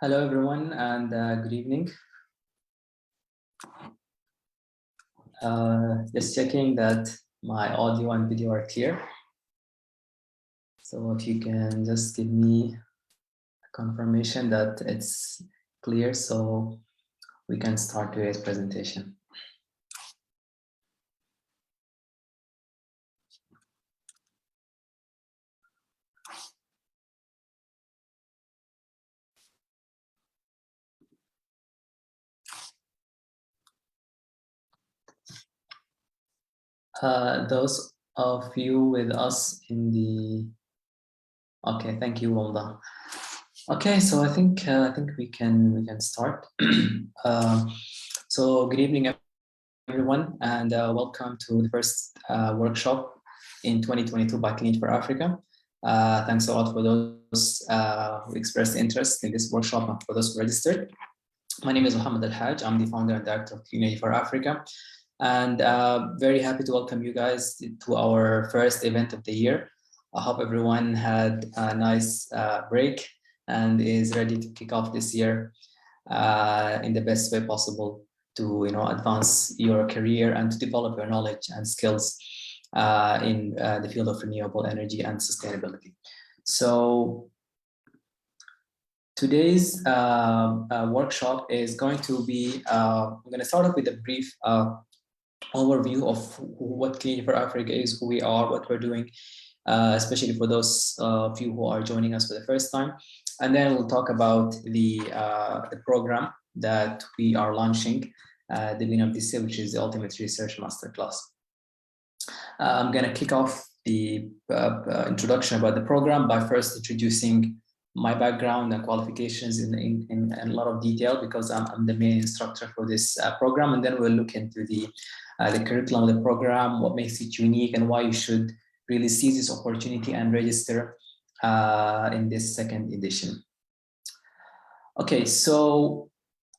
Hello, everyone, and good evening. Just checking that my audio and video are clear. So if you can just give me a confirmation that it's clear so we can start today's presentation. Those of you with us in the okay, thank you, Walda. Okay, so I think we can start. So good evening, everyone, and welcome to the first workshop in 2022 by Clean for Africa. Thanks a lot for those who expressed interest in this workshop and for those who registered. My name is Mohamed Alhaj. I'm the founder and director of Clean for Africa, and very happy to welcome you guys to our first event of the year. I hope everyone had a nice break and is ready to kick off this year in the best way possible to advance your career and to develop your knowledge and skills in the field of renewable energy and sustainability. So today's workshop is going to be, I'm going to start off with a brief overview of what Clean for Africa is, who we are, what we're doing, especially for those of you who are joining us for the first time. And then we'll talk about the program that we are launching the beginning of this year, which is the Ultimate Research Masterclass. I'm going to kick off the introduction about the program by first introducing my background and qualifications in a lot of detail, because I'm the main instructor for this program. And then we'll look into the curriculum of the program, what makes it unique, and why you should really seize this opportunity and register in this second edition. Okay, so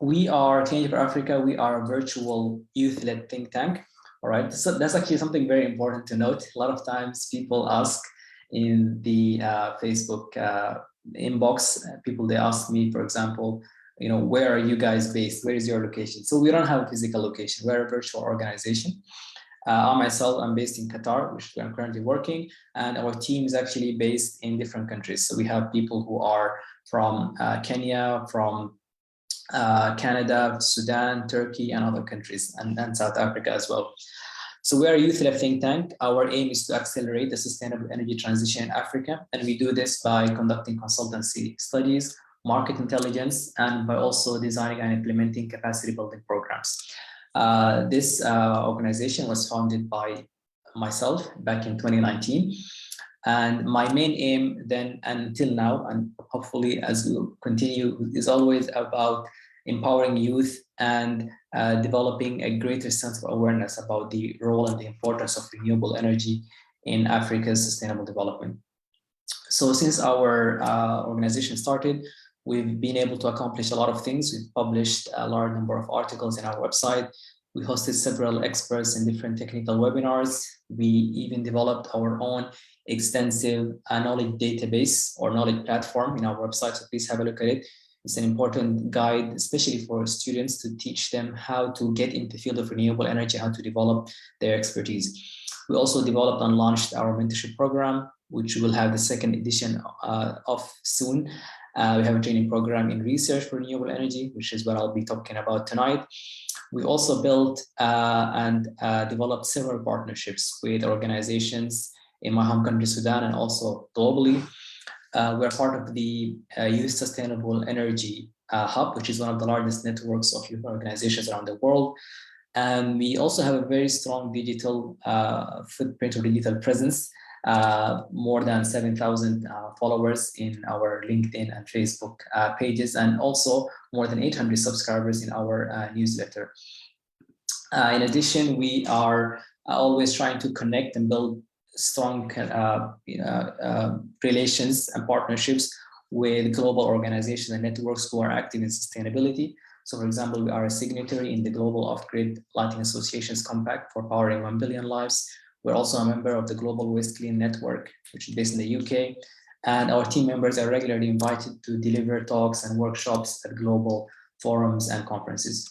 we are Clean for Africa. We are a virtual youth-led think tank. All right, so that's actually something very important to note. A lot of times people ask in the Facebook inbox, they ask me, for example, where are you guys based? Where is your location? So we don't have a physical location. We're a virtual organization. I'm based in Qatar, which I'm currently working, and our team is actually based in different countries. So we have people who are from Kenya, from Canada, Sudan, Turkey, and other countries, and South Africa as well. So we are a youth-led think tank. Our aim is to accelerate the sustainable energy transition in Africa, and we do this by conducting consultancy studies, market intelligence, and by also designing and implementing capacity building programs. This organization was founded by myself back in 2019. And my main aim then until now, and hopefully as we continue, is always about empowering youth and developing a greater sense of awareness about the role and the importance of renewable energy in Africa's sustainable development. So since our organization started, we've been able to accomplish a lot of things. We've published a large number of articles in our website. We hosted several experts in different technical webinars. We even developed our own extensive knowledge database or knowledge platform in our website, so please have a look at it. It's an important guide, especially for students, to teach them how to get into the field of renewable energy, how to develop their expertise. We also developed and launched our mentorship program, which will have the second edition of soon. We have a training program in research for renewable energy, which is what I'll be talking about tonight. We also built and developed several partnerships with organizations in my home country, Sudan, and also globally. We're part of the Youth Sustainable Energy Hub, which is one of the largest networks of youth organizations around the world. And we also have a very strong digital footprint or digital presence, more than 7,000 followers in our LinkedIn and Facebook pages, and also more than 800 subscribers in our newsletter. In addition, we are always trying to connect and build strong relations and partnerships with global organizations and networks who are active in sustainability. So for example, we are a signatory in the Global Off-Grid Lighting Association's Compact for Powering 1 Billion Lives. We're also a member of the Global Waste Clean Network, which is based in the UK. And our team members are regularly invited to deliver talks and workshops at global forums and conferences.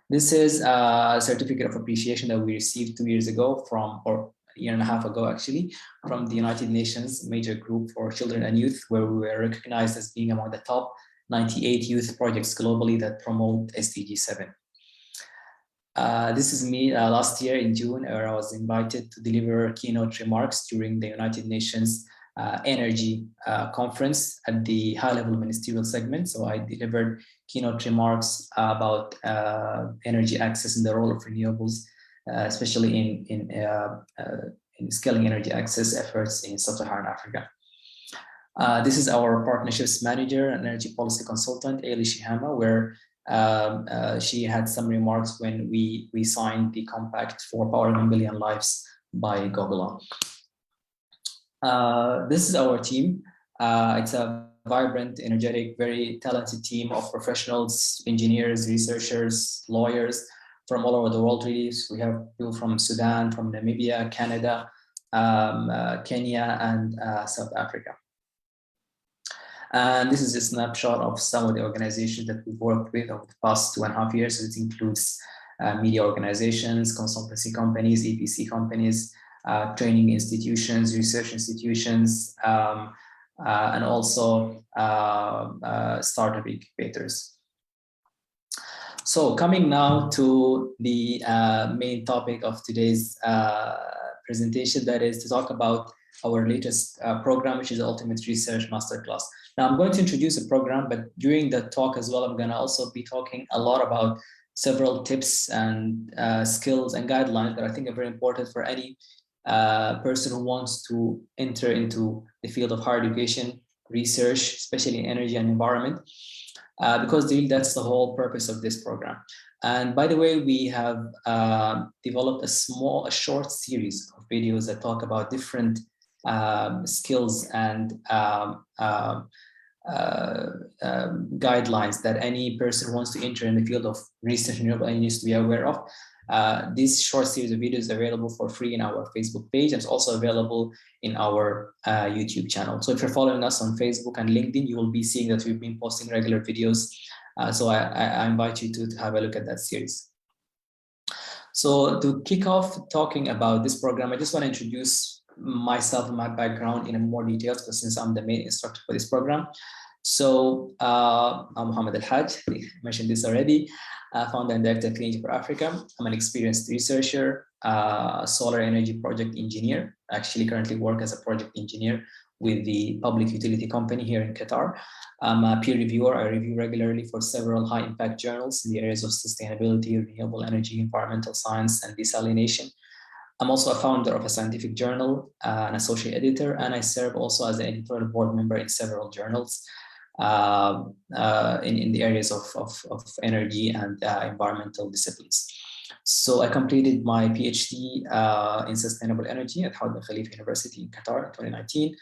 This is a certificate of appreciation that we received 2 years ago or a year and a half ago, actually, from the United Nations Major Group for Children and Youth, where we were recognized as being among the top 98 youth projects globally that promote SDG 7. This is me last year in June, where I was invited to deliver keynote remarks during the United Nations Energy Conference at the high-level ministerial segment. So I delivered keynote remarks about energy access and the role of renewables, especially in scaling energy access efforts in sub-Saharan Africa. This is our partnerships manager and energy policy consultant, Ailey Shihama, where she had some remarks when we signed the compact for powering 1 billion lives by Gogula. This is our team. It's a vibrant, energetic, very talented team of professionals, engineers, researchers, lawyers from all over the world, really. So we have people from Sudan, from Namibia, Canada, Kenya, and South Africa. And this is a snapshot of some of the organizations that we've worked with over the past 2.5 years. It includes media organizations, consultancy companies, EPC companies, training institutions, research institutions, and also startup incubators. So coming now to the main topic of today's presentation, that is to talk about our latest program, which is the Ultimate Research Masterclass. Now I'm going to introduce a program, but during the talk as well, I'm going to also be talking a lot about several tips and skills and guidelines that I think are very important for any person who wants to enter into the field of higher education, research, especially in energy and environment, because that's the whole purpose of this program. And by the way, we have developed a short series of videos that talk about different skills and guidelines that any person who wants to enter in the field of research and renewable energy needs to be aware of. This short series of videos is available for free in our Facebook page, and it's also available in our YouTube channel. So if you're following us on Facebook and LinkedIn, you will be seeing that we've been posting regular videos. So I invite you to have a look at that series. So to kick off talking about this program, I just want to introduce myself and my background in more details, because since I'm the main instructor for this program. So I'm Mohamed Alhaj, I mentioned this already, founder and director of Clean for Africa. I'm an experienced researcher, solar energy project engineer. I actually currently work as a project engineer with the public utility company here in Qatar. I'm a peer reviewer. I review regularly for several high impact journals in the areas of sustainability, renewable energy, environmental science, and desalination. I'm also a founder of a scientific journal, an associate editor, and I serve also as an editorial board member in several journals in the areas of energy and environmental disciplines. So I completed my PhD in sustainable energy at Howard bin Khalifa University in Qatar in 2019.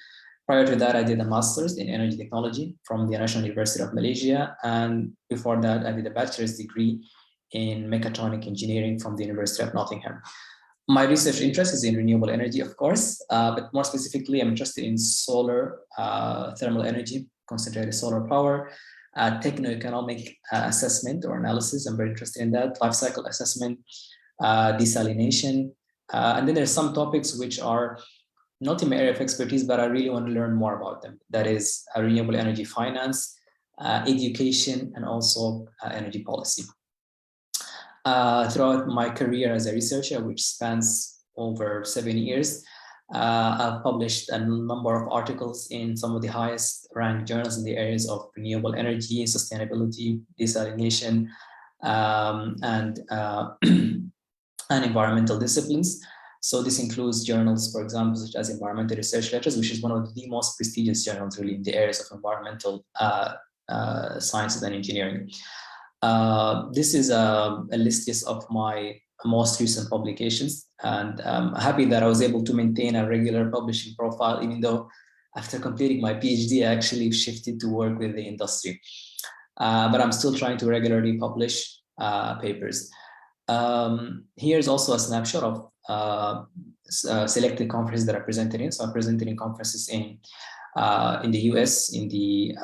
Prior to that, I did a master's in energy technology from the National University of Malaysia. And before that, I did a bachelor's degree in mechatronic engineering from the University of Nottingham. My research interest is in renewable energy, of course, but more specifically, I'm interested in solar, thermal energy, concentrated solar power, techno-economic assessment or analysis. I'm very interested in that, life cycle assessment, desalination. And then there's some topics which are not in my area of expertise, but I really want to learn more about them. That is renewable energy finance, education, and also energy policy. Throughout my career as a researcher, which spans over 7 years, I've published a number of articles in some of the highest ranked journals in the areas of renewable energy, sustainability, desalination, and environmental disciplines. So this includes journals, for example, such as Environmental Research Letters, which is one of the most prestigious journals really in the areas of environmental sciences and engineering. This is a list of my most recent publications, and I'm happy that I was able to maintain a regular publishing profile, even though after completing my PhD, I actually shifted to work with the industry. But I'm still trying to regularly publish papers. Here's also a snapshot of selected conferences that I presented in. So I presented in conferences in in the US, in the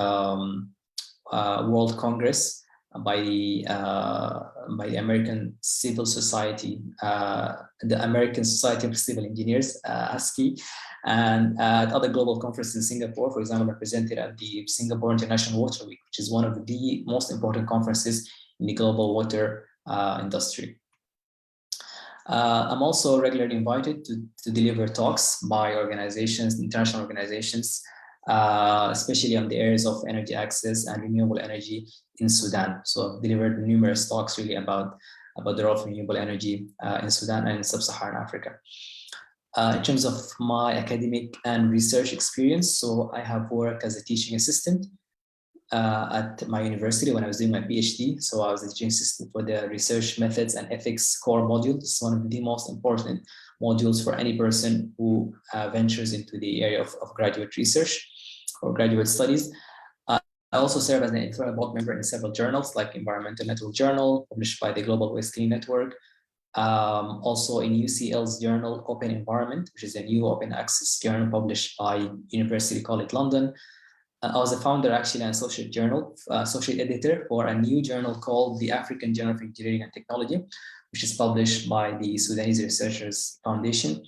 World Congress by the American Civil Society, the American Society of Civil Engineers, ASCII, and at other global conferences in Singapore. For example, I presented at the Singapore International Water Week, which is one of the most important conferences in the global water industry. I'm also regularly invited to deliver talks by organizations, international organizations, especially on the areas of energy access and renewable energy in Sudan. So I've delivered numerous talks really about the role of renewable energy in Sudan and sub-Saharan Africa. In terms of my academic and research experience, so I have worked as a teaching assistant at my university when I was doing my PhD. So I was a teaching assistant for the research methods and ethics core module. This is one of the most important modules for any person who ventures into the area of graduate research or graduate studies. I also serve as an editorial board member in several journals like Environmental Network Journal, published by the Global Waste Clean Network. Also in UCL's journal Open Environment, which is a new open access journal published by University College London. I was a founder, actually, and associate editor for a new journal called the African Journal of Engineering and Technology, which is published by the Sudanese Researchers Foundation.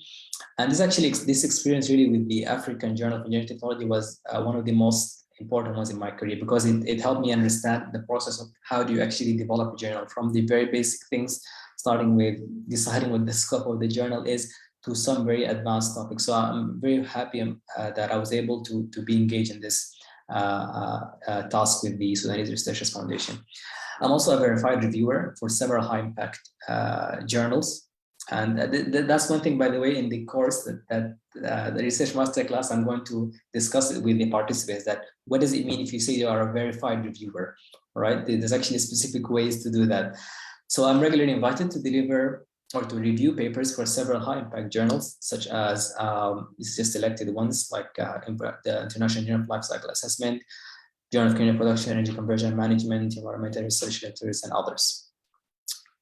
And this experience really with the African Journal of Engineering and Technology was one of the most important ones in my career, because it helped me understand the process of how do you actually develop a journal, from the very basic things, starting with deciding what the scope of the journal is, to some very advanced topics. So I'm very happy that I was able to be engaged in this task with the Sudanese Researchers Foundation. I'm also a verified reviewer for several high impact journals. And that's one thing, by the way, in the course that the Research Masterclass, I'm going to discuss it with the participants, that what does it mean if you say you are a verified reviewer, right? There's actually specific ways to do that. So I'm regularly invited to deliver or to review papers for several high impact journals, such as it's just selected ones like the International Journal of Life Cycle Assessment, Journal of Clean Production, Energy Conversion Management, Environmental Research Letters, and others.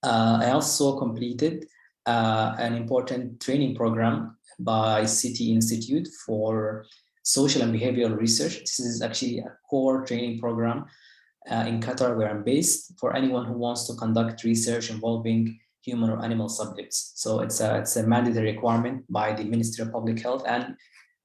I also completed an important training program by City Institute for Social and Behavioral Research. This is actually a core training program in Qatar, where I'm based, for anyone who wants to conduct research involving human or animal subjects. So it's a mandatory requirement by the Ministry of Public Health, and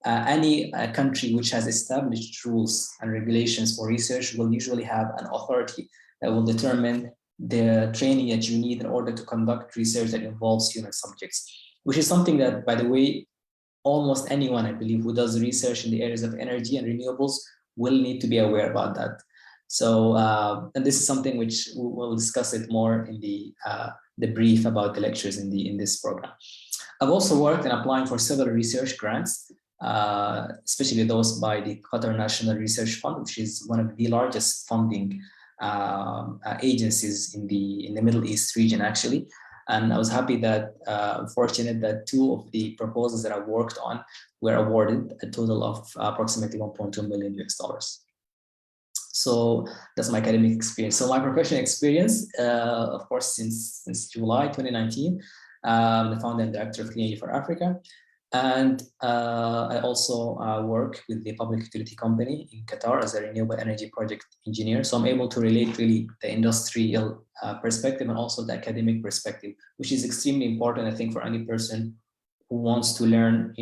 any country which has established rules and regulations for research will usually have an authority that will determine the training that you need in order to conduct research that involves human subjects, which is something that, by the way, almost anyone, I believe, who does research in the areas of energy and renewables will need to be aware about that. So, and this is something which we'll discuss it more in the brief about the lectures in this program. I've also worked in applying for several research grants, especially those by the Qatar National Research Fund, which is one of the largest funding agencies in the Middle East region, actually. And I was happy that, fortunate that 2 of the proposals that I worked on were awarded a total of approximately $1.2 million. So that's my academic experience. So my professional experience, of course, since July 2019, the founder and director of Clean Energy for Africa. And I also work with the public utility company in Qatar as a renewable energy project engineer. So I'm able to relate really the industrial perspective and also the academic perspective, which is extremely important, I think, for any person who wants to learn,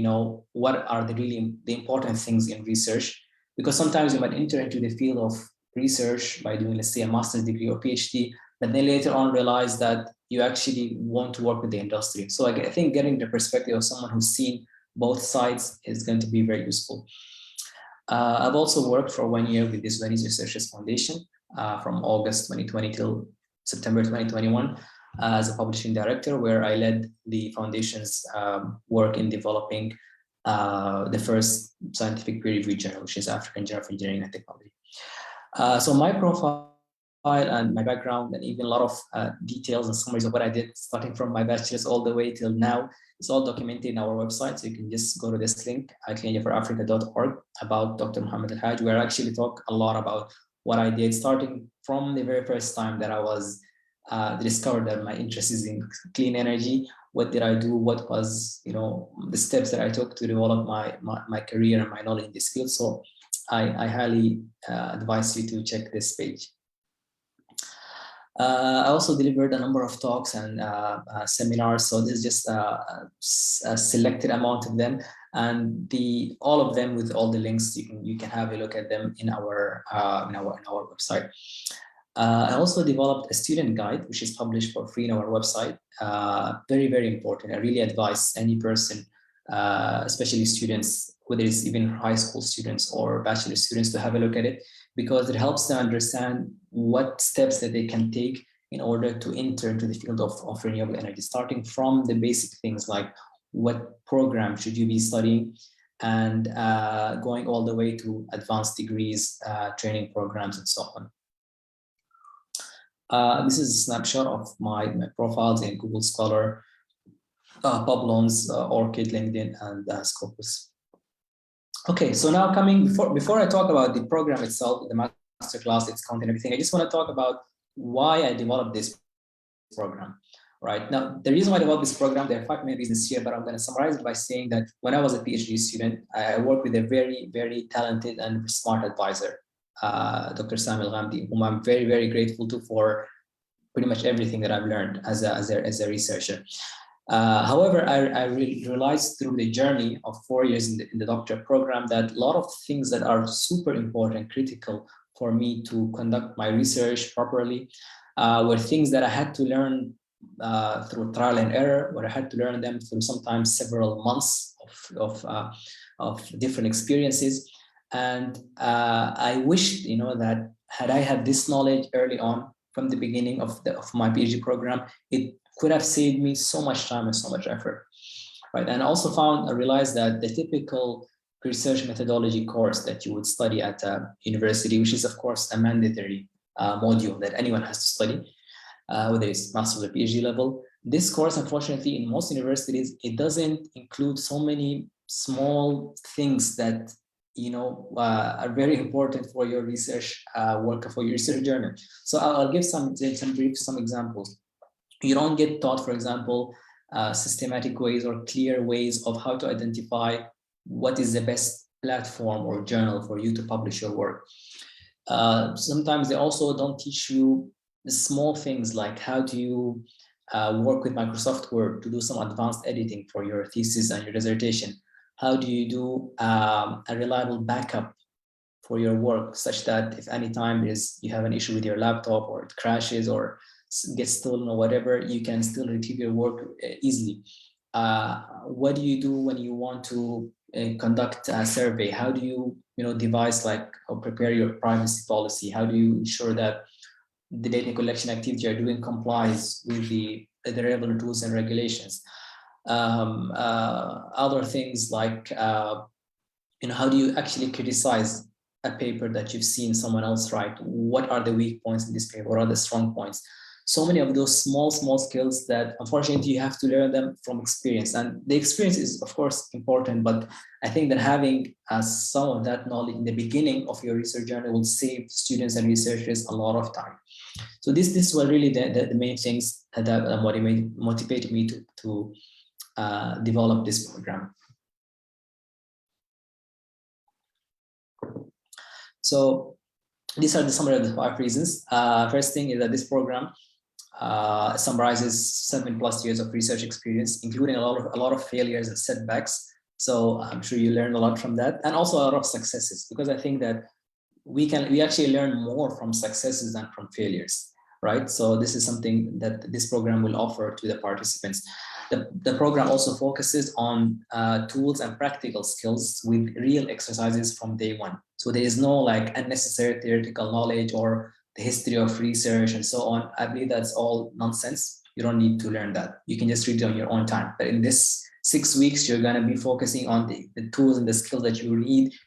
what are the important things in research. Because sometimes you might enter into the field of research by doing, let's say, a master's degree or PhD, but then later on realize that you actually want to work with the industry. So I think getting the perspective of someone who's seen both sides is going to be very useful. I've also worked for 1 year with the Sudanese Researchers Foundation from August 2020 till September 2021 as a publishing director, where I led the foundation's work in developing the first scientific peer-reviewed journal, which is African Journal of Engineering and Technology. So my profile and my background, and even a lot of details and summaries of what I did, starting from my bachelor's all the way till now, it's all documented in our website. So you can just go to this link at cleanenergyforafrica.org about Dr. Mohamed Alhaj, where I actually talk a lot about what I did, starting from the very first time that I was discovered that my interest is in clean energy, what did I do, what was, you know, the steps that I took to develop my career and my knowledge in this field. So I highly advise you to check this page. I also delivered a number of talks and seminars. So this is just a selected amount of them, and all of them with all the links. You can have a look at them in our website. I also developed a student guide, which is published for free on our website. Very, very important. I really advise any person, especially students, whether it's even high school students or bachelor students, to have a look at it, because it helps them understand what steps that they can take in order to enter into the field of renewable energy, starting from the basic things like what program should you be studying, and going all the way to advanced degrees, training programs, and so on. This is a snapshot of my profiles in Google Scholar, Publons, ORCID, LinkedIn, and Scopus. Okay, so now before I talk about the program itself, the masterclass, its content, everything, I just want to talk about why I developed this program. Right now, the reason why I developed this program, there are 5 main reasons here, but I'm going to summarize it by saying that when I was a PhD student, I worked with a very, very talented and smart advisor, Dr. Sami Al-Ghamdi, whom I'm very, very grateful to for pretty much everything that I've learned as a researcher. However, I realized through the journey of 4 years in the doctorate program that a lot of things that are super important, critical for me to conduct my research properly, were things that I had to learn through trial and error, where I had to learn them through sometimes several months of different experiences. And I wished, you know, that had I had this knowledge early on from the beginning of my PhD program, it could have saved me so much time and so much effort, right? And I also realized that the typical research methodology course that you would study at a university, which is of course a mandatory module that anyone has to study, whether it's master's or PhD level. This course, unfortunately, in most universities, it doesn't include so many small things that, you know, are very important for your research work, for your research journal. So I'll give some examples. You don't get taught, for example, systematic ways or clear ways of how to identify what is the best platform or journal for you to publish your work. Sometimes they also don't teach you the small things like how do you work with Microsoft Word to do some advanced editing for your thesis and your dissertation. How do you do a reliable backup for your work, such that if any time you have an issue with your laptop or it crashes or gets stolen or whatever, you can still retrieve your work easily. What do you do when you want to conduct a survey? How do you devise or prepare your privacy policy? How do you ensure that the data collection activity you're doing complies with the relevant rules and regulations? Other things like how do you actually criticize a paper that you've seen someone else write? What are the weak points in this paper? What are the strong points? So many of those small skills that unfortunately you have to learn them from experience. And the experience is of course important, but I think that having some of that knowledge in the beginning of your research journey will save students and researchers a lot of time. So this were really the main things that motivated me to develop this program. So these are the summary of the 5 reasons. First thing is that this program summarizes 7+ years of research experience, including a lot of failures and setbacks. So I'm sure you learned a lot from that, and also a lot of successes, because I think that we actually learn more from successes than from failures, right? So this is something that this program will offer to the participants. The program also focuses on tools and practical skills with real exercises from day one. So there is no unnecessary theoretical knowledge or the history of research and so on. I believe that's all nonsense. You don't need to learn that. You can just read it on your own time. But in this 6 weeks, you're going to be focusing on the tools and the skills that you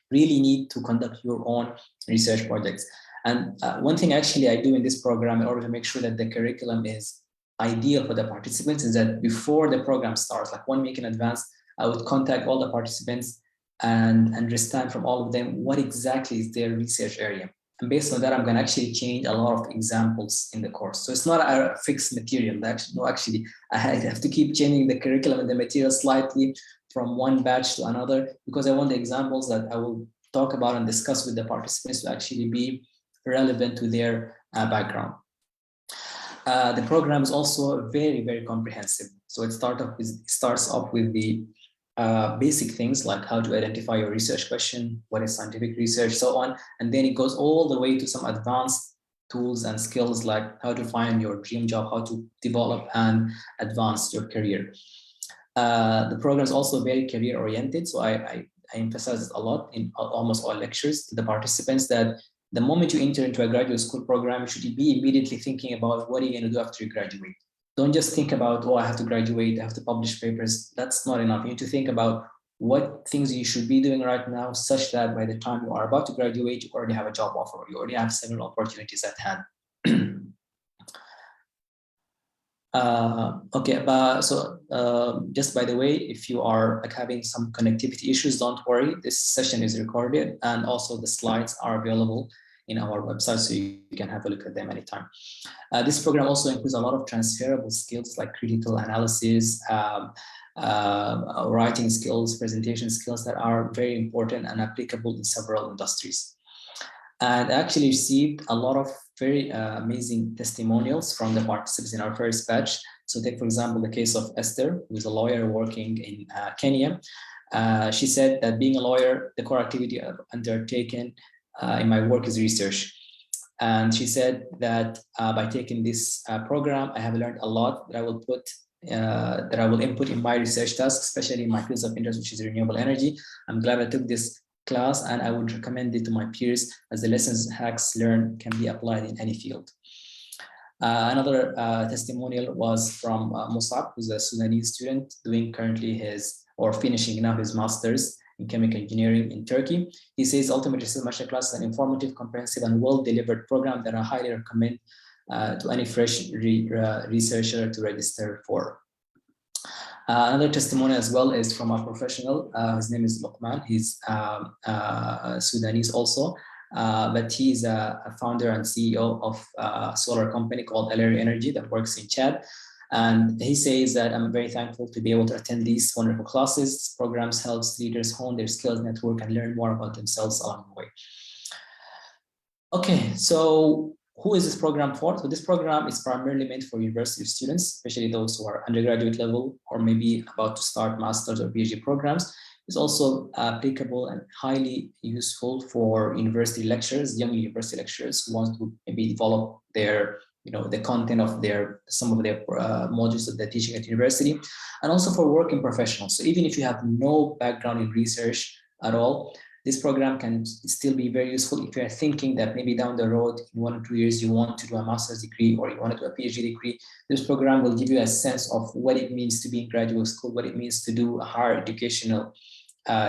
really need to conduct your own research projects. And one thing actually I do in this program in order to make sure that the curriculum is ideal for the participants is that before the program starts, 1 week in advance, I would contact all the participants and understand from all of them what exactly is their research area. And based on that, I'm going to actually change a lot of examples in the course. So it's not a fixed material. Actually, I have to keep changing the curriculum and the material slightly from one batch to another, because I want the examples that I will talk about and discuss with the participants to actually be relevant to their background. The program is also very, very comprehensive. So it starts off with the basic things like how to identify your research question, what is scientific research, so on. And then it goes all the way to some advanced tools and skills like how to find your dream job, how to develop and advance your career. The program is also very career oriented. So I emphasize a lot in almost all lectures to the participants that the moment you enter into a graduate school program, you should be immediately thinking about what are you going to do after you graduate. Don't just think about, oh, I have to graduate, I have to publish papers. That's not enough. You need to think about what things you should be doing right now, such that by the time you are about to graduate, you already have a job offer, you already have several opportunities at hand. Okay, but so just by the way, if you are like having some connectivity issues, don't worry. This session is recorded, and also the slides are available in our website, so you can have a look at them anytime. This program also includes a lot of transferable skills like critical analysis, writing skills, presentation skills that are very important and applicable in several industries. And I actually received a lot of very amazing testimonials from the participants in our first batch. So take, for example, the case of Esther, who is a lawyer working in Kenya. She said that being a lawyer, the core activity I've undertaken in my work is research. And she said that by taking this program, I have learned a lot that I will put that I will input in my research tasks, especially in my fields of interest, which is renewable energy. I'm glad I took this class, and I would recommend it to my peers, as the lessons hacks learned can be applied in any field. Another testimonial was from Musab, who's a Sudanese student doing currently his, or finishing now his master's in chemical engineering in Turkey. He says, ultimately, MasterClass is an informative, comprehensive, and well-delivered program that I highly recommend to any fresh researcher to register for. Another testimony as well is from a professional. His name is Luqman. He's Sudanese also, but he's a founder and CEO of a solar company called Aleri Energy that works in Chad. And he says that I'm very thankful to be able to attend these wonderful classes. This programs helps leaders hone their skills, network, and learn more about themselves along the way. Okay, so who is this program for? So this program is primarily meant for university students, especially those who are undergraduate level or maybe about to start master's or PhD programs. It's also applicable and highly useful for university lecturers, young university lecturers who want to maybe develop their, the content of some of their modules that they're teaching at university, and also for working professionals. So even if you have no background in research at all, this program can still be very useful if you're thinking that maybe down the road, in 1 or 2 years, you want to do a master's degree or you want to do a PhD degree. This program will give you a sense of what it means to be in graduate school, what it means to do a higher educational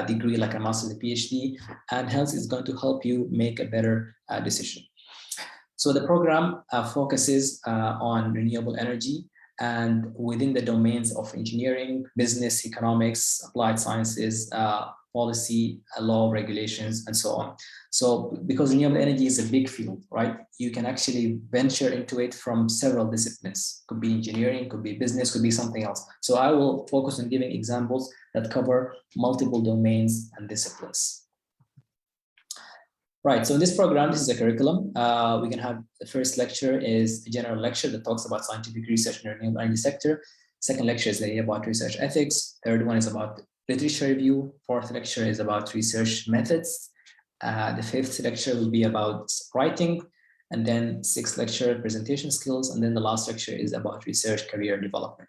degree like a master's or PhD, and hence it's going to help you make a better decision. So the program focuses on renewable energy, and within the domains of engineering, business, economics, applied sciences, policy, law, regulations, and so on. So because renewable energy is a big field, right? You can actually venture into it from several disciplines. Could be engineering, could be business, could be something else. So I will focus on giving examples that cover multiple domains and disciplines. Right, so in this program, this is a curriculum. We can have the first lecture is a general lecture that talks about scientific research in the renewable energy sector. Second lecture is about research ethics. Third one is about literature review. Fourth lecture is about research methods. The fifth lecture will be about writing. And then sixth lecture, presentation skills. And then the last lecture is about research career development.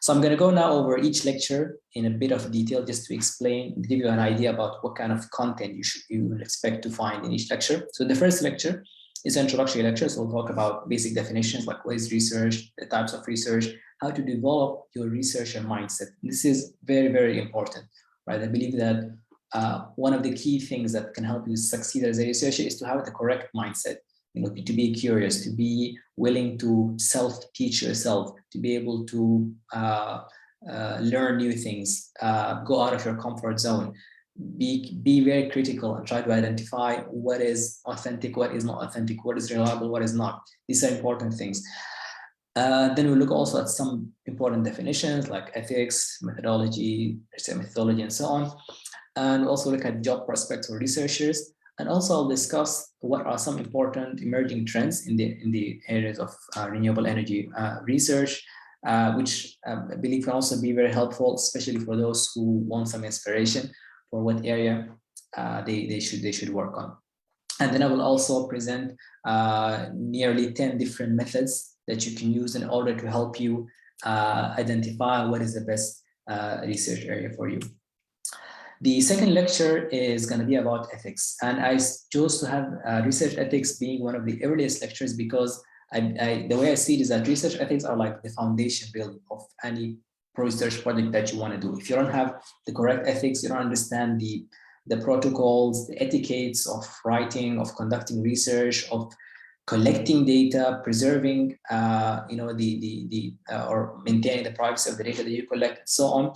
So I'm going to go now over each lecture in a bit of detail just to explain, give you an idea about what kind of content you will expect to find in each lecture. So the first lecture is an introductory lecture. So we'll talk about basic definitions like what is research, the types of research, how to develop your researcher mindset. This is very, very important, right? I believe that one of the key things that can help you succeed as a researcher is to have the correct mindset. To be curious, to be willing to self-teach yourself, to be able to learn new things, go out of your comfort zone. be very critical and try to identify what is authentic, what is not authentic, what is reliable, what is not. These are important things. Then we look also at some important definitions like ethics, methodology, and so on. And also look at job prospects for researchers. And also I'll discuss what are some important emerging trends in the areas of renewable energy research, which I believe can also be very helpful, especially for those who want some inspiration for what area they should work on. And then I will also present nearly 10 different methods that you can use in order to help you identify what is the best research area for you. The second lecture is going to be about ethics, and I chose to have research ethics being one of the earliest lectures because the way I see it is that research ethics are like the foundation building of any research project that you want to do. If you don't have the correct ethics, you don't understand the protocols, the etiquettes of writing, of conducting research, of collecting data, preserving, or maintaining the privacy of the data that you collect, and so on.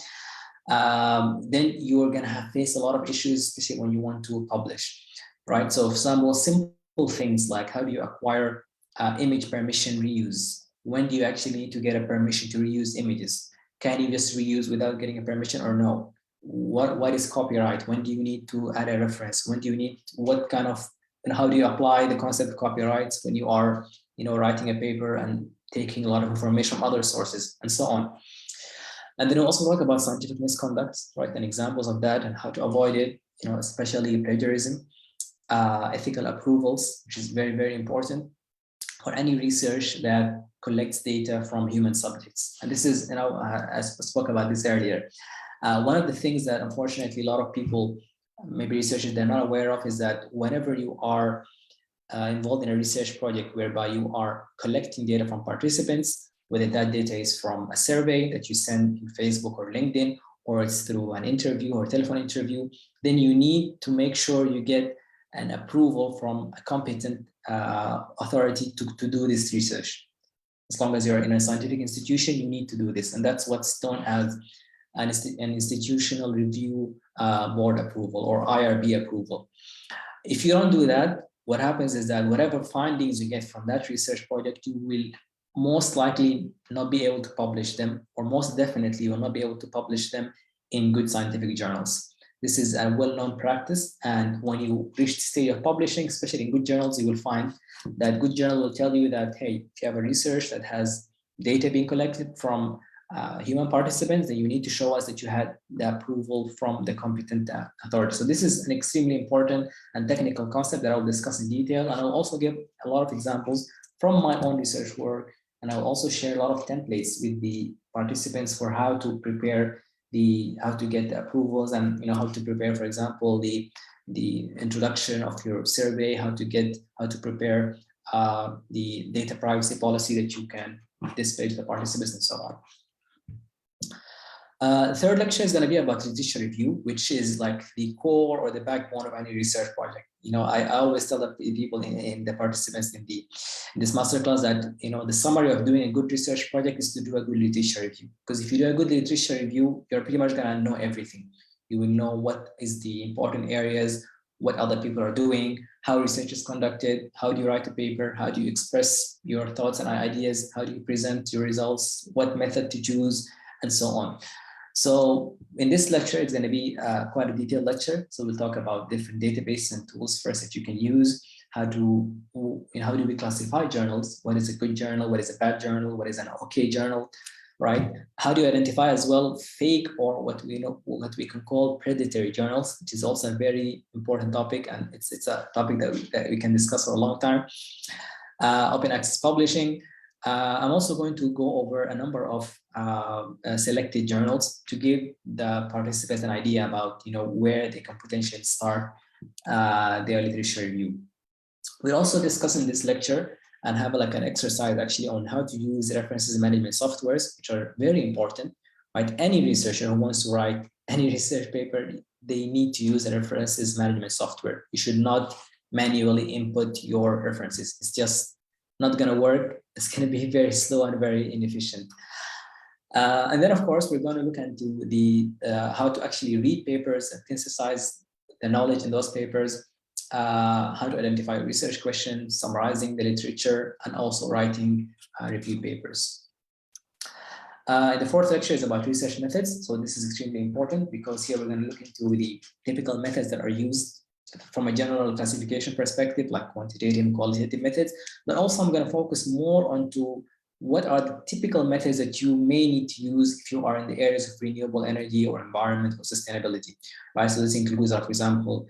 Then you're going to face a lot of issues, especially when you want to publish, right? So some more simple things like how do you acquire image permission reuse? When do you actually need to get a permission to reuse images? Can you just reuse without getting a permission or no? What is copyright? When do you need to add a reference? When do you need, what kind of, and how do you apply the concept of copyrights when you are, writing a paper and taking a lot of information from other sources and so on. And then we'll also talk about scientific misconduct, right? And examples of that and how to avoid it, especially plagiarism, ethical approvals, which is very, very important for any research that collects data from human subjects. And this is, I spoke about this earlier. One of the things that unfortunately a lot of people, maybe researchers, they're not aware of is that whenever you are involved in a research project whereby you are collecting data from participants, whether that data is from a survey that you send in Facebook or LinkedIn, or it's through an interview or telephone interview, then you need to make sure you get an approval from a competent authority to do this research. As long as you're in a scientific institution, you need to do this. And that's what's known as an institutional review board approval or IRB approval. If you don't do that, what happens is that whatever findings you get from that research project, you will most likely not be able to publish them, or most definitely you will not be able to publish them in good scientific journals. This is a well-known practice, and when you reach the stage of publishing, especially in good journals, you will find that good journal will tell you that, hey, if you have a research that has data being collected from human participants, then you need to show us that you had the approval from the competent authority. So this is an extremely important and technical concept that I'll discuss in detail, and I'll also give a lot of examples from my own research work, and I'll also share a lot of templates with the participants for how to prepare how to get the approvals, and how to prepare, for example, the introduction of your survey, how to prepare the data privacy policy that you can display to the participants, and so on. The third lecture is going to be about literature review, which is like the core or the backbone of any research project. I always tell the people in the participants in this masterclass that the summary of doing a good research project is to do a good literature review. Because if you do a good literature review, you're pretty much going to know everything. You will know what is the important areas, what other people are doing, how research is conducted, how do you write a paper, how do you express your thoughts and ideas, how do you present your results, what method to choose, and so on. So in this lecture, it's going to be quite a detailed lecture. So we'll talk about different databases and tools first that you can use, how do we classify journals, what is a good journal, what is a bad journal, what is an okay journal, right? How do you identify as well fake, or what we can call predatory journals, which is also a very important topic, and it's a topic that we can discuss for a long time. Open access publishing. I'm also going to go over a number of selected journals to give the participants an idea about where they can potentially start their literature review. We'll also discuss in this lecture and have an exercise actually on how to use references management softwares, which are very important, right? Any researcher who wants to write any research paper, they need to use a references management software. You should not manually input your references. It's just not going to work. It's going to be very slow and very inefficient. And then, of course, we're going to look into the how to actually read papers and synthesize the knowledge in those papers, how to identify research questions, summarizing the literature, and also writing review papers. The fourth lecture is about research methods. So this is extremely important because here we're going to look into the typical methods that are used from a general classification perspective, like quantitative and qualitative methods. But also I'm going to focus more onto what are the typical methods that you may need to use if you are in the areas of renewable energy or environment or sustainability, right? So this includes, for example,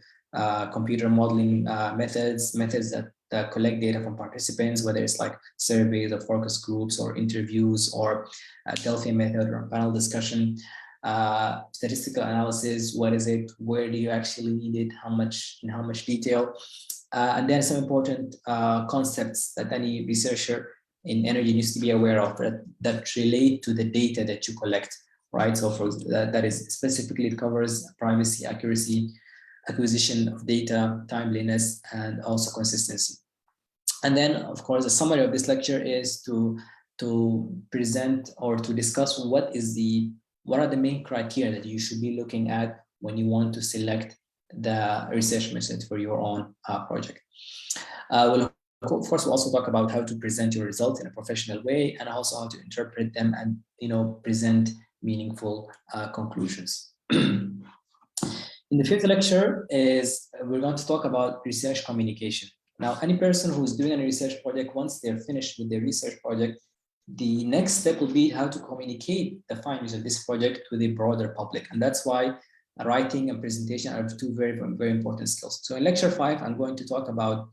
computer modeling methods that collect data from participants, whether it's like surveys or focus groups or interviews or a Delphi method or a panel discussion. Statistical analysis, what is it, where do you actually need it, in how much detail, and then some important concepts that any researcher in energy needs to be aware of that relate to the data that you collect, right? So for that is specifically, it covers privacy, accuracy, acquisition of data, timeliness, and also consistency. And then, of course, the summary of this lecture is to present or to discuss what are the main criteria that you should be looking at when you want to select the research method for your own project. We'll of course, we'll also talk about how to present your results in a professional way, and also how to interpret them and present meaningful conclusions. In the fifth lecture we're going to talk about research communication. Now, any person who's doing a research project, once they're finished with their research project, the next step will be how to communicate the findings of this project to the broader public. And that's why writing and presentation are two very, very important skills. So in lecture 5, I'm going to talk about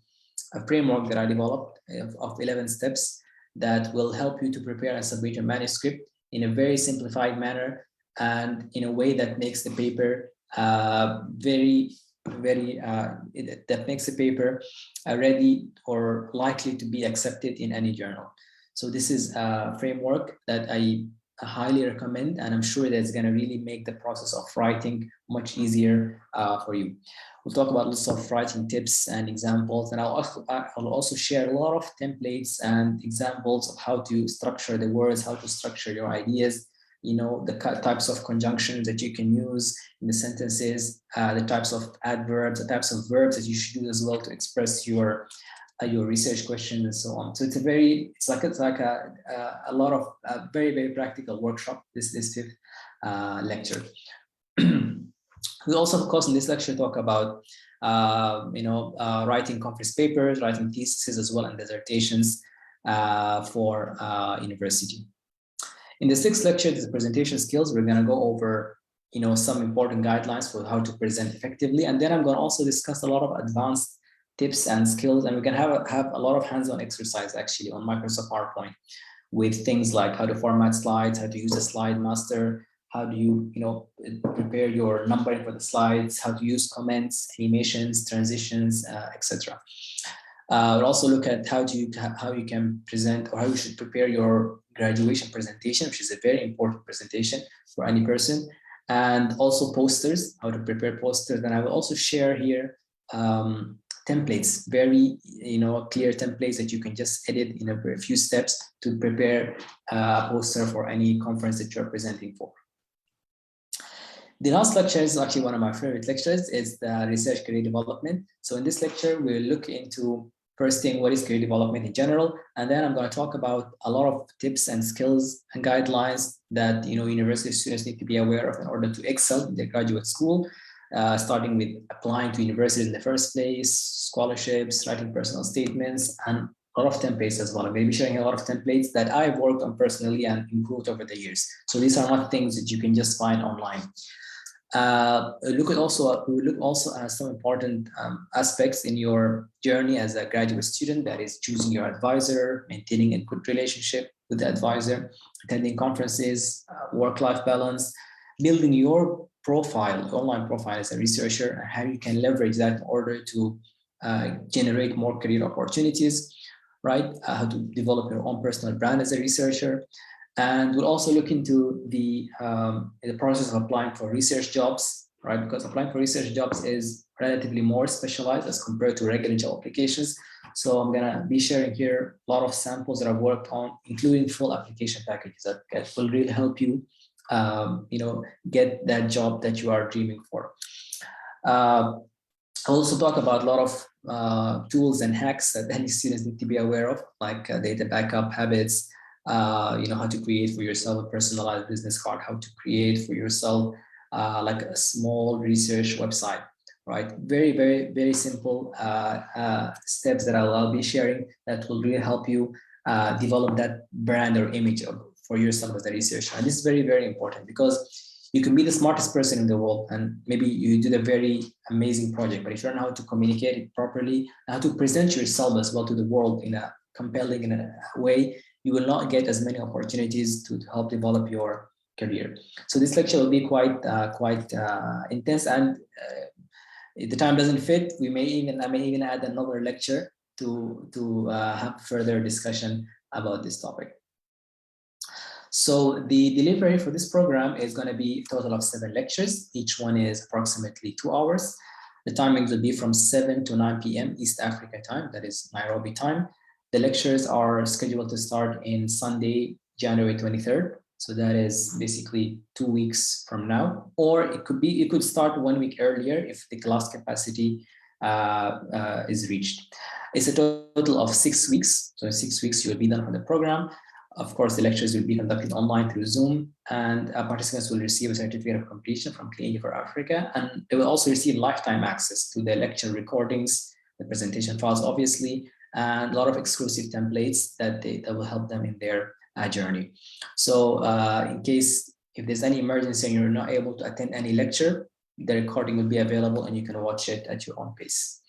a framework that I developed of 11 steps that will help you to prepare and submit your manuscript in a very simplified manner and in a way that makes the paper that makes the paper ready or likely to be accepted in any journal. So this is a framework that I highly recommend, and I'm sure that's going to really make the process of writing much easier for you. We'll talk about lots of writing tips and examples, and I'll also share a lot of templates and examples of how to structure the words, how to structure your ideas, the types of conjunctions that you can use in the sentences, the types of adverbs, the types of verbs that you should use as well to express your research questions and so on. So it's like a lot of very, very practical workshop, this fifth lecture. We also, of course, in this lecture talk about writing conference papers, writing theses as well, and dissertations for university. In the sixth lecture, the presentation skills, we're going to go over some important guidelines for how to present effectively, and then I'm going to also discuss a lot of advanced tips and skills, and we can have a lot of hands-on exercise actually on Microsoft PowerPoint with things like how to format slides, how to use a slide master, how do you prepare your numbering for the slides, how to use comments, animations, transitions, etc. We'll also look at how you can present, or how you should prepare your graduation presentation, which is a very important presentation for any person, and also posters, how to prepare posters. And I will also share here templates, very clear templates that you can just edit in a very few steps to prepare a poster for any conference that you're presenting for. The last lecture is actually one of my favorite lectures. It's the research career development. So in this lecture, we'll look into first thing, what is career development in general, and then I'm going to talk about a lot of tips and skills and guidelines that university students need to be aware of in order to excel in their graduate school. Starting with applying to universities in the first place, scholarships, writing personal statements, and a lot of templates as well. I'm going to be sharing a lot of templates that I've worked on personally and improved over the years. So these are not things that you can just find online. We look also at some important aspects in your journey as a graduate student, that is choosing your advisor, maintaining a good relationship with the advisor, attending conferences, work-life balance, building your profile, online profile as a researcher, and how you can leverage that in order to generate more career opportunities, right? How to develop your own personal brand as a researcher. And we'll also look into the process of applying for research jobs, right? Because applying for research jobs is relatively more specialized as compared to regular job applications. So I'm gonna be sharing here a lot of samples that I've worked on, including full application packages that will really help you, get that job that you are dreaming for. I'll also talk about a lot of tools and hacks that any students need to be aware of, like data backup habits, how to create for yourself a personalized business card, how to create for yourself like a small research website, right? Very, very, very simple steps that I'll be sharing that will really help you develop that brand or image for yourself as a researcher. And this is very, very important because you can be the smartest person in the world and maybe you did a very amazing project, but if you don't know how to communicate it properly, how to present yourself as well to the world in a compelling in a way, you will not get as many opportunities to help develop your career. So this lecture will be quite intense, and if the time doesn't fit, I may even add another lecture to have further discussion about this topic. So the delivery for this program is going to be a total of 7 lectures. Each one is approximately 2 hours. The timings will be from 7 to 9 p.m. East Africa time, that is Nairobi time. The lectures are scheduled to start in Sunday, January 23rd. So that is basically 2 weeks from now, or it could start 1 week earlier if the class capacity is reached. It's a total of 6 weeks. So in 6 weeks, you will be done for the program. Of course, the lectures will be conducted online through Zoom, and participants will receive a certificate of completion from Clean for Africa, and they will also receive lifetime access to the lecture recordings, the presentation files, obviously, and a lot of exclusive templates that will help them in their journey. So in case if there's any emergency and you're not able to attend any lecture, the recording will be available and you can watch it at your own pace.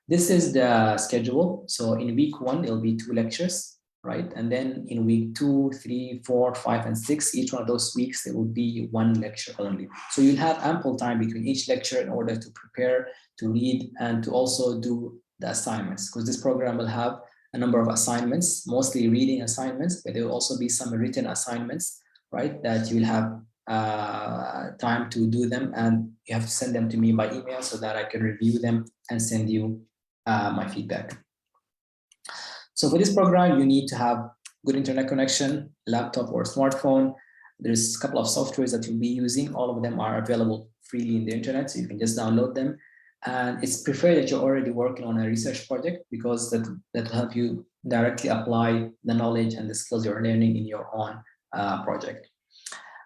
This is the schedule. So in week 1, there'll be 2 lectures. Right, and then in week 2, 3, 4, 5, and 6, each one of those weeks, there will be 1 lecture only. So you'll have ample time between each lecture in order to prepare, to read, and to also do the assignments, because this program will have a number of assignments, mostly reading assignments, but there will also be some written assignments, right, that you'll have time to do them, and you have to send them to me by email so that I can review them and send you my feedback. So for this program, you need to have good internet connection, laptop or smartphone. There's a couple of softwares that you'll be using. All of them are available freely in the internet, so you can just download them. And it's preferred that you're already working on a research project, because that will help you directly apply the knowledge and the skills you're learning in your own project.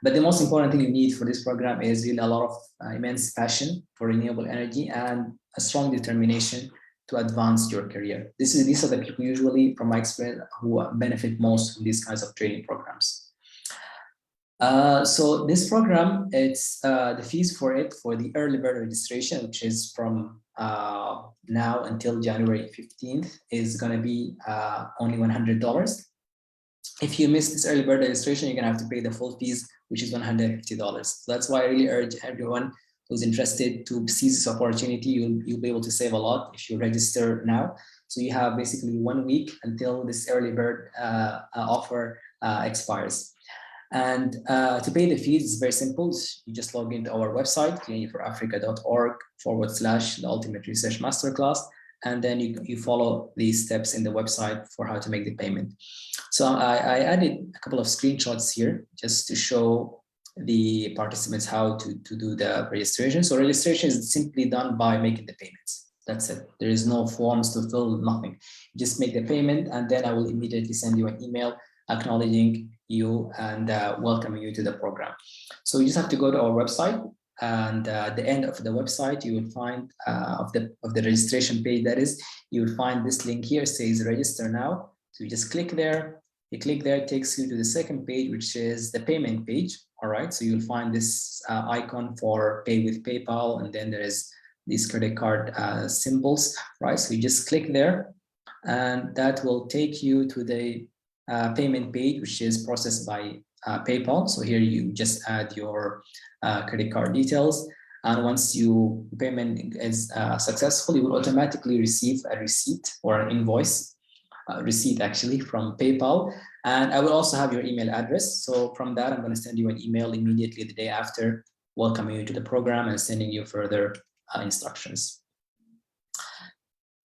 But the most important thing you need for this program is really a lot of immense passion for renewable energy and a strong determination to advance your career. These are the people usually, from my experience, who benefit most from these kinds of training programs. So this program, it's the fees for it for the early bird registration, which is from now until January 15th, is going to be only $100. If you miss this early bird registration, you're going to have to pay the full fees, which is $150. So that's why I really urge everyone who's interested to seize this opportunity. You'll be able to save a lot if you register now. So you have basically 1 week until this early bird offer expires. And to pay the fees, it's very simple. You just log into our website, cleanforafrica.org/the ultimate research masterclass. And then you follow these steps in the website for how to make the payment. So I added a couple of screenshots here just to show the participants how to do the registration. So registration is simply done by making the payments. That's it. There is no forms to fill, nothing. You just make the payment, and then I will immediately send you an email acknowledging you and welcoming you to the program. So you just have to go to our website, and at the end of the website, you will find of the registration page, that is, you will find this link here, says register now. So you just click there. You click there, it takes you to the second page, which is the payment page. All right, so you'll find this icon for pay with PayPal, and then there is these credit card symbols, right? So you just click there, and that will take you to the payment page, which is processed by PayPal. So here you just add your credit card details, and once your payment is successful, you will automatically receive a receipt or an invoice. Receipt actually from PayPal, and I will also have your email address. So from that, I'm going to send you an email immediately the day after, welcoming you to the program and sending you further instructions.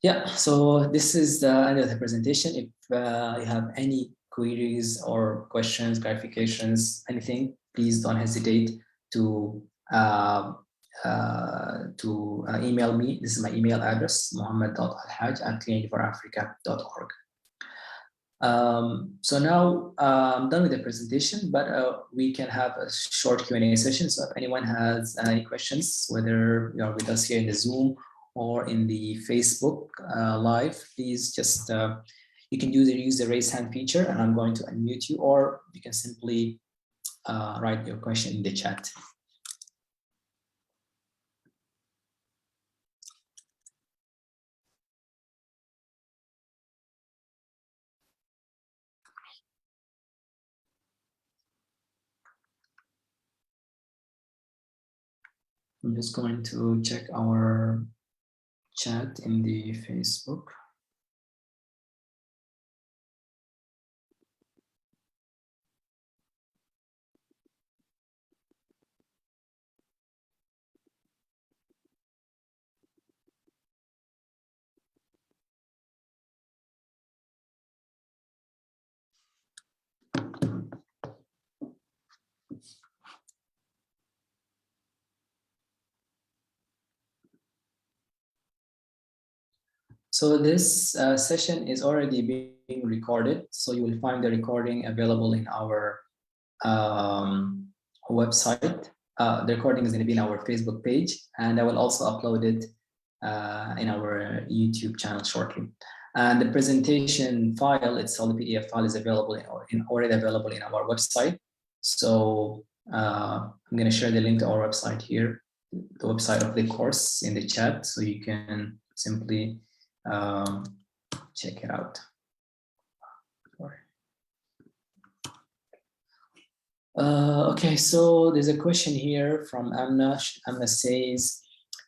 Yeah, so this is the end of the presentation. If you have any queries or questions, clarifications, anything, please don't hesitate to uh, email me. This is my email address, mohammed.alhaj@cleanforafrica.org. So now I'm done with the presentation, but we can have a short Q&A session. So if anyone has any questions, whether you are with us here in the Zoom or in the Facebook live, please just, you can use the raise hand feature and I'm going to unmute you, or you can simply write your question in the chat. I'm just going to check our chat in the Facebook. So this session is already being recorded. So you will find the recording available in our website. The recording is going to be in our Facebook page, and I will also upload it in our YouTube channel shortly. And the presentation file itself, the PDF file, is available already available in our website. So I'm going to share the link to our website here, the website of the course, in the chat, so you can simply check it out. Okay, so there's a question here from Amna. Amna says,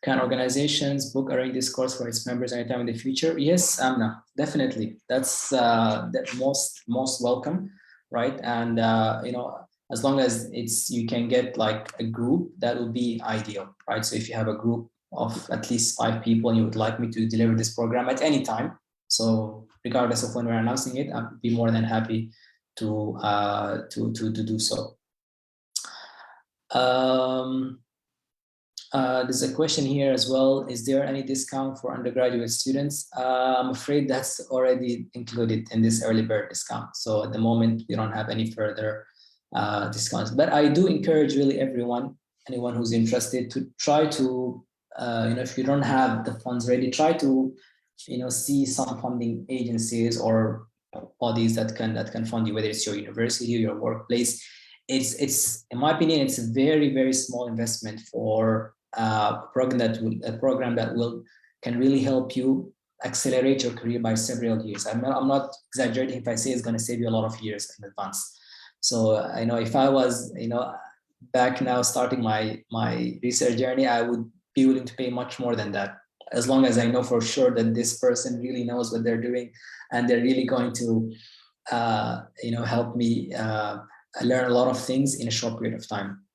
can organizations book arrange this course for its members anytime in the future? Yes, Amna, definitely. That's most welcome, right? And you know, as long as you can get like a group, that would be ideal, right? So if you have a group of at least 5 people and you would like me to deliver this program at any time, so regardless of when we're announcing it, I'd be more than happy to do so. There's a question here as well. Is there any discount for undergraduate students? I'm afraid that's already included in this early bird discount. So at the moment, we don't have any further discounts. But I do encourage really anyone who's interested, to try to, you know, if you don't have the funds ready, try to, you know, see some funding agencies or bodies that can fund you, whether it's your university or your workplace. It's in my opinion, it's a very small investment for a program that can really help you accelerate your career by several years. I'm not exaggerating if I say it's going to save you a lot of years in advance. So I know if I was, you know, back now starting my research journey, I would be willing to pay much more than that, as long as I know for sure that this person really knows what they're doing and they're really going to you know, help me learn a lot of things in a short period of time.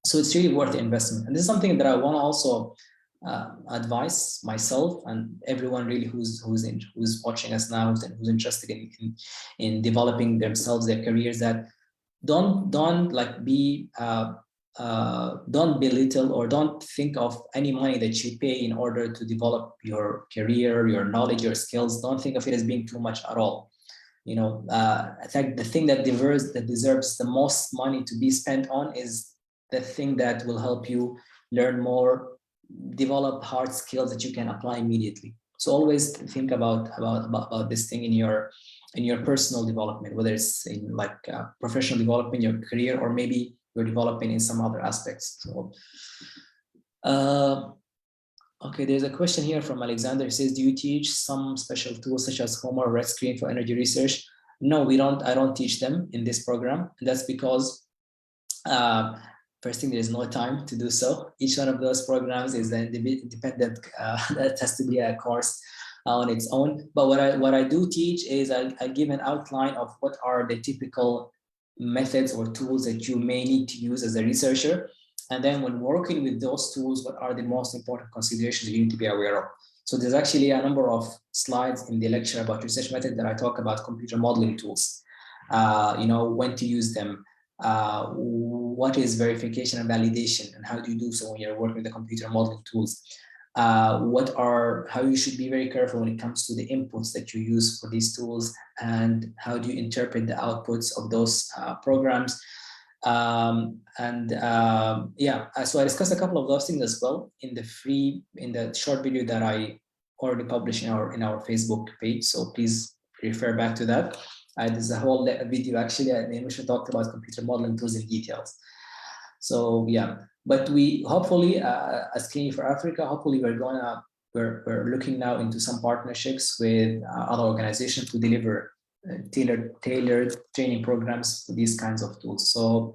So it's really worth the investment. And this is something that I want to also advise myself and everyone really who's watching us now, who's interested in developing themselves, their careers, that don't like be don't belittle or don't think of any money that you pay in order to develop your career, your knowledge, your skills. Don't think of it as being too much at all. You know, I think the thing that deserves the most money to be spent on is the thing that will help you learn more, develop hard skills that you can apply immediately. So always think about this thing in your personal development, whether it's in like professional development, your career, or maybe you're developing in some other aspects. So okay, there's a question here from Alexander. He says, do you teach some special tools such as Homer or Red Screen for energy research? No, we don't. I don't teach them in this program. And that's because first thing, there is no time to do so. Each one of those programs is an independent, that has to be a course on its own. But what I do teach is I give an outline of what are the typical methods or tools that you may need to use as a researcher. And then when working with those tools, what are the most important considerations you need to be aware of? So there's actually a number of slides in the lecture about research method that I talk about computer modeling tools, when to use them, what is verification and validation, and how do you do so when you're working with the computer modeling tools? How you should be very careful when it comes to the inputs that you use for these tools, and how do you interpret the outputs of those programs. So I discussed a couple of those things as well in the short video that I already published in our Facebook page. So please refer back to that. There's a whole video actually in which I talked about computer modeling tools in details. So yeah, but we hopefully as Clean for Africa, hopefully we're looking now into some partnerships with other organizations to deliver tailored training programs for these kinds of tools. So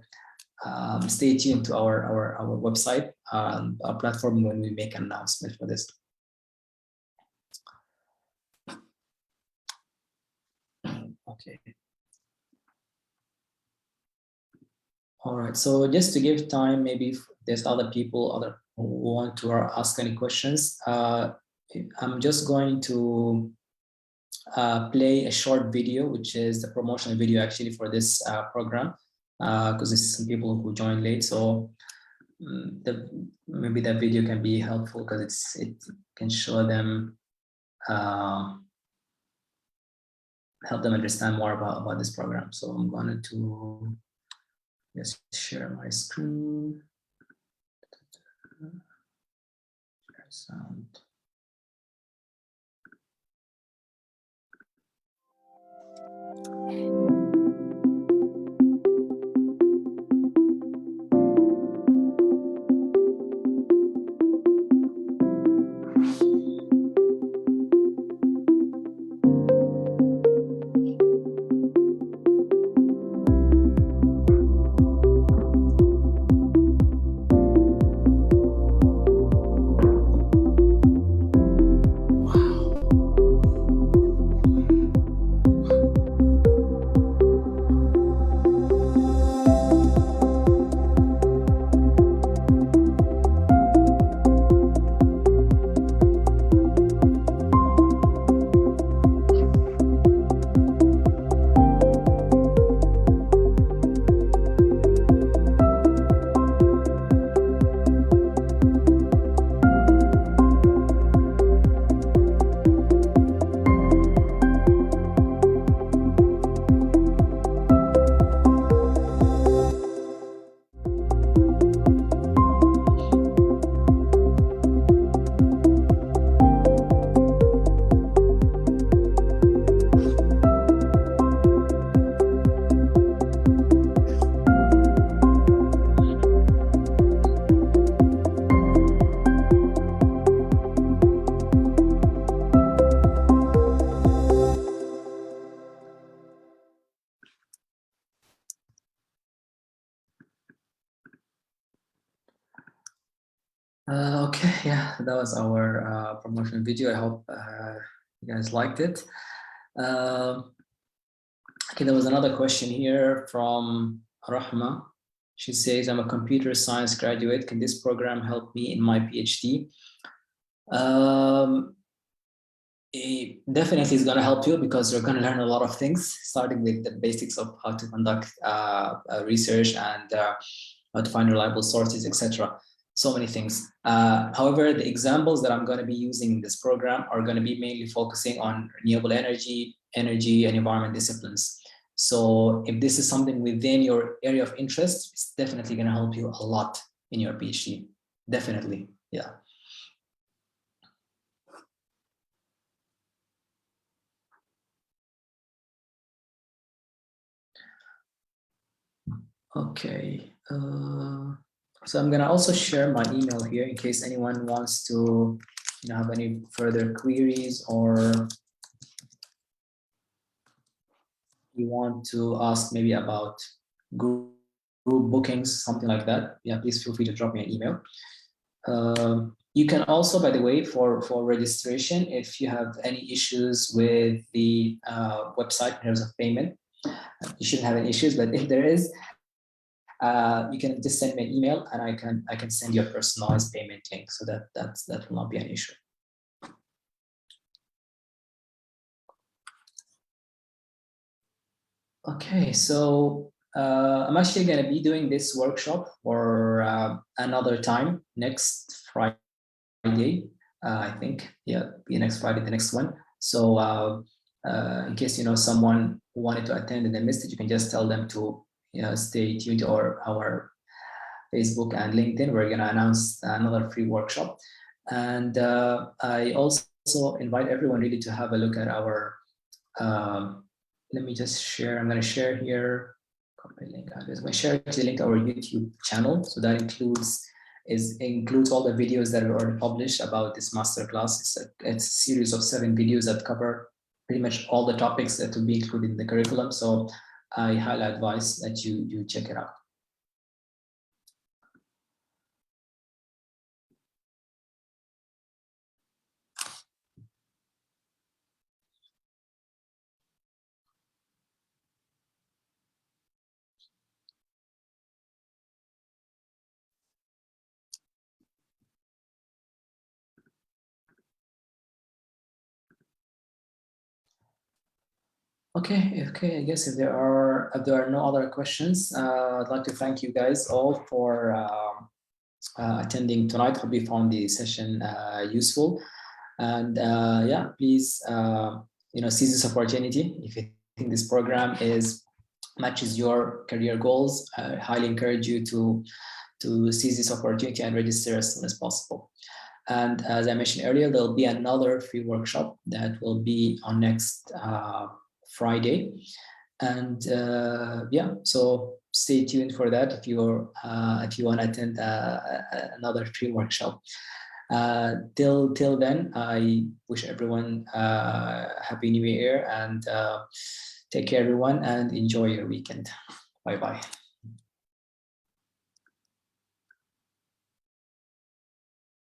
stay tuned to our website, our platform, when we make an announcement for this. Okay. All right. So just to give time, maybe if there's other people who want to ask any questions, I'm just going to play a short video, which is the promotional video actually for this program, because there's some people who joined late. So maybe that video can be helpful because it can show them, help them understand more about this program. So I'm going to just share my screen. Share sound. Okay, yeah, that was our promotional video. I hope you guys liked it. Okay, there was another question here from Rahma. She says, I'm a computer science graduate. Can this program help me in my PhD? It definitely is going to help you because you're going to learn a lot of things, starting with the basics of how to conduct research and how to find reliable sources, etc. So many things. However, the examples that I'm going to be using in this program are going to be mainly focusing on renewable energy and environment disciplines. So if this is something within your area of interest, it's definitely going to help you a lot in your PhD. Definitely, yeah. Okay. So I'm gonna also share my email here in case anyone wants to, have any further queries, or you want to ask maybe about group bookings, something like that. Yeah, please feel free to drop me an email. You can also, by the way, for registration, if you have any issues with the website in terms of payment, you shouldn't have any issues. But if there is, you can just send me an email, and I can send you a personalized payment link, so that will not be an issue. Okay, so I'm actually going to be doing this workshop for another time next Friday. I think, yeah, be next Friday, the next one. So in case someone who wanted to attend and they missed it, you can just tell them to stay tuned to our Facebook and LinkedIn. We're going to announce another free workshop, and I also invite everyone really to have a look at our. Let me just share. I'm going to share here. Copy link. I'm going to share the link to our YouTube channel. So that includes all the videos that are already published about this masterclass. It's a series of 7 videos that cover pretty much all the topics that will be included in the curriculum. So I highly advise that you check it out. Okay. I guess if there are no other questions, I'd like to thank you guys all for attending tonight. Hope you found the session useful, and yeah, please seize this opportunity. If you think this program matches your career goals, I highly encourage you to seize this opportunity and register as soon as possible. And as I mentioned earlier, there'll be another free workshop that will be on next Friday. And yeah, so stay tuned for that if you want to attend another free workshop. Till then, I wish everyone happy New Year, and take care, everyone, and enjoy your weekend. Bye bye.